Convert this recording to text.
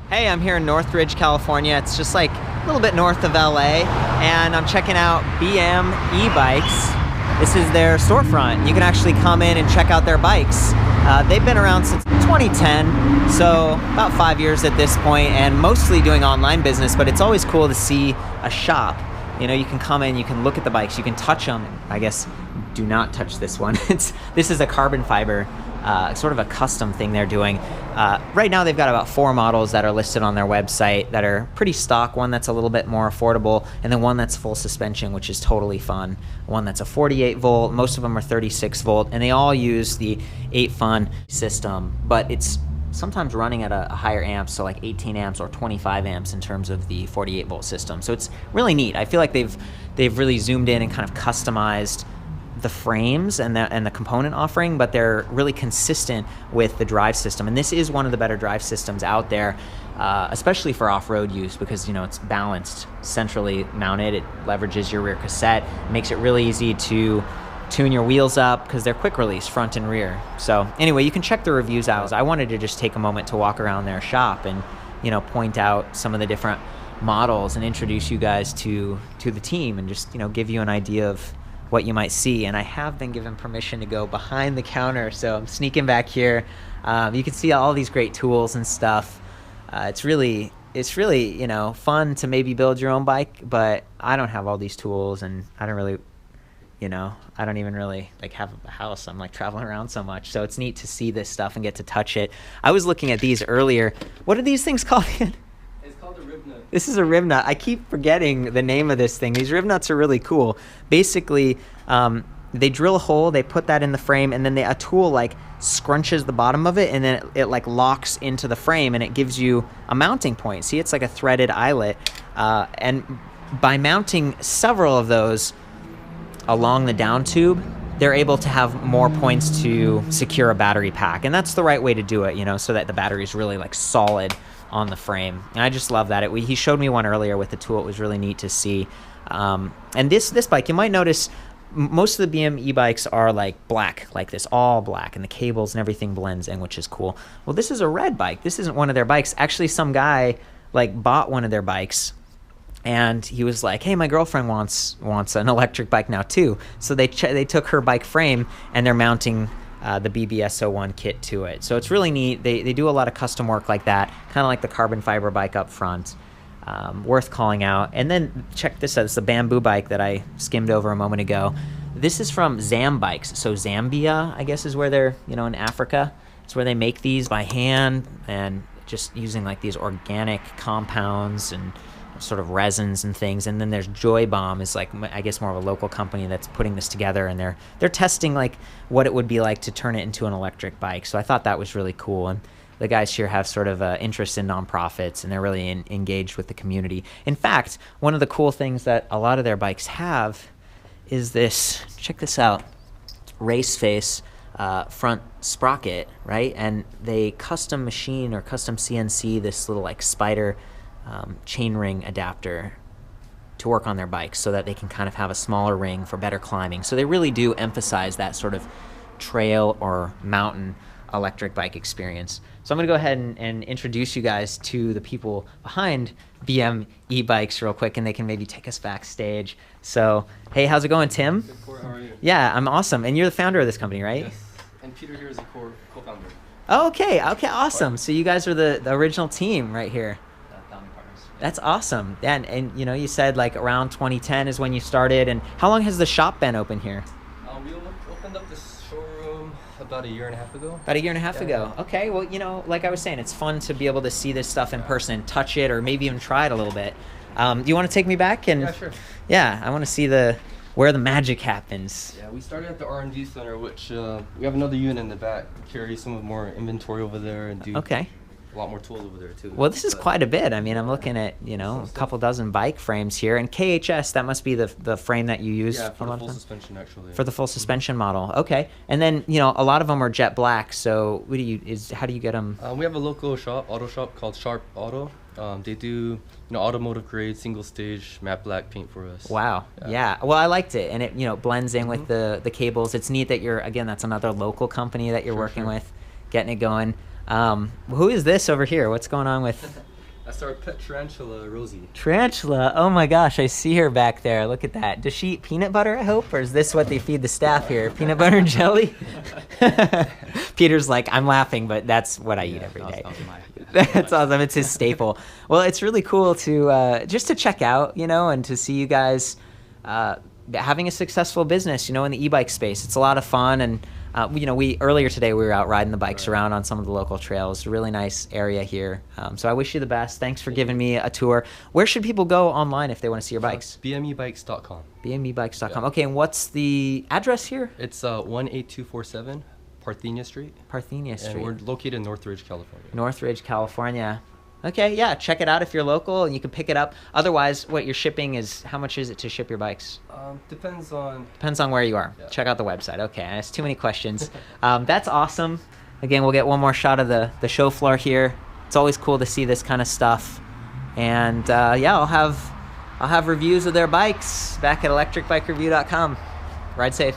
Hey, I'm here in Northridge, California. It's just like a little bit north of LA, and I'm checking out BM-EBIKES. This is their storefront. You can actually come in and check out their bikes. They've been around since 2010, so about 5 years at this point, and mostly doing online business, but it's always cool to see a shop. You know, you can come in, you can look at the bikes, you can touch them. I guess do not touch this one. This is a carbon fiber, sort of a custom thing they're doing. Right now they've got about 4 models that are listed on their website that are pretty stock, one that's a little bit more affordable, and then one that's full suspension, which is totally fun. One that's a 48 volt, most of them are 36 volt, and they all use the 8-fun system, but it's sometimes running at a higher amp, so like 18 amps or 25 amps in terms of the 48 volt system. So it's really neat. I feel like they've really zoomed in and kind of customized the frames and the component offering, but they're really consistent with the drive system. And this is one of the better drive systems out there, especially for off-road use, because it's balanced, centrally mounted. It leverages your rear cassette, makes it really easy to tune your wheels up because they're quick release front and rear. So anyway, you can check the reviews out. I wanted to just take a moment to walk around their shop and point out some of the different models and introduce you guys to the team and just give you an idea of what you might see. And I have been given permission to go behind the counter, so I'm sneaking back here. You can see all these great tools and stuff. It's really fun to maybe build your own bike, but I don't have all these tools, and I don't even really have a house. I'm traveling around so much, so it's neat to see this stuff and get to touch it. I was looking at these earlier. What are these things called again? It's called a rib nut. This is a rib nut. I keep forgetting the name of this thing. These rib nuts are really cool. Basically, they drill a hole, they put that in the frame, and then a tool scrunches the bottom of it, and then it locks into the frame, and it gives you a mounting point. See, it's like a threaded eyelet. And by mounting several of those along the down tube, they're able to have more points to secure a battery pack. And that's the right way to do it, so that the battery is really solid on the frame. And I just love that. He showed me one earlier with the tool. It was really neat to see. And this bike, you might notice most of the BM-E-bikes are black, like this, all black, and the cables and everything blends in, which is cool. Well, this is a red bike. This isn't one of their bikes. Actually, some guy bought one of their bikes, and he was like, hey, my girlfriend wants an electric bike now too. So they took her bike frame, and they're mounting the BBS01 kit to it. So it's really neat. They do a lot of custom work like that, kind of like the carbon fiber bike up front. Worth calling out. And then check this out. It's the bamboo bike that I skimmed over a moment ago. This is from ZamBikes. So Zambia, I guess, is where they're, in Africa. It's where they make these by hand and just using these organic compounds and sort of resins and things. And then there's Joy Bomb is I guess more of a local company that's putting this together, and they're testing what it would be like to turn it into an electric bike. So I thought that was really cool. And the guys here have sort of interest in nonprofits, and they're really engaged with the community. In fact, one of the cool things that a lot of their bikes have is this, check this out, race face front sprocket, right? And they custom machine or custom CNC this little spider chainring adapter to work on their bikes so that they can kind of have a smaller ring for better climbing. So they really do emphasize that sort of trail or mountain electric bike experience. So I'm going to go ahead and introduce you guys to the people behind BM-E-bikes real quick, and they can maybe take us backstage. So, hey, how's it going, Tim? Good, Cor. How are you? Yeah, I'm awesome. And you're the founder of this company, right? Yes. And Peter here is the co-founder. Oh, okay, awesome. So you guys are the original team right here. Founding partners. That's awesome. And you said around 2010 is when you started. And how long has the shop been open here? We opened up this showroom about a year and a half ago. About a year and a half ago. Okay, well, like I was saying, it's fun to be able to see this stuff in person, touch it, or maybe even try it a little bit. Do you want to take me back? Yeah, sure. Yeah, I want to see where the magic happens. Yeah, we started at the R&D center, which we have another unit in the back. We carry some of more inventory over there and do a lot more tools over there too. Well, this is quite a bit. I mean, I'm looking at, a couple dozen bike frames here. And KHS, that must be the frame that you use. Yeah, for the full suspension, actually. For the full suspension model. Okay. And then, a lot of them are jet black. So how do you get them? We have a local auto shop called Sharp Auto. They do, automotive grade, single stage, matte black paint for us. Wow. Yeah. Well, I liked it. And it, blends in with the cables. It's neat that that's another local company that you're working with, getting it going. Who is this over here? What's going on with? That's our pet tarantula, Rosie. Tarantula. Oh my gosh, I see her back there. Look at that. Does she eat peanut butter, I hope? Or is this what they feed the staff here? Peanut butter and jelly? Peter's like, I'm laughing, but that's what I eat every day. That's awesome. It's his staple. Well, it's really cool to just to check out, you know, and to see you guys having a successful business, you know, in the e-bike space. It's a lot of fun. And you know, earlier today we were out riding the bikes around on some of the local trails. A really nice area here. So I wish you the best. Thanks for giving me a tour. Where should people go online if they want to see your bikes? BMEBIKES.com. BMEBIKES.com. Okay, and what's the address here? It's 18247 Parthenia Street. Parthenia Street. And we're located in Northridge, California. Northridge, California. Okay, yeah, check it out if you're local, and you can pick it up. Otherwise, what your shipping is, how much is it to ship your bikes? Depends on where you are. Yeah. Check out the website. Okay, that's too many questions. That's awesome. Again, we'll get one more shot of the show floor here. It's always cool to see this kind of stuff. And yeah, I'll have reviews of their bikes back at electricbikereview.com. Ride safe.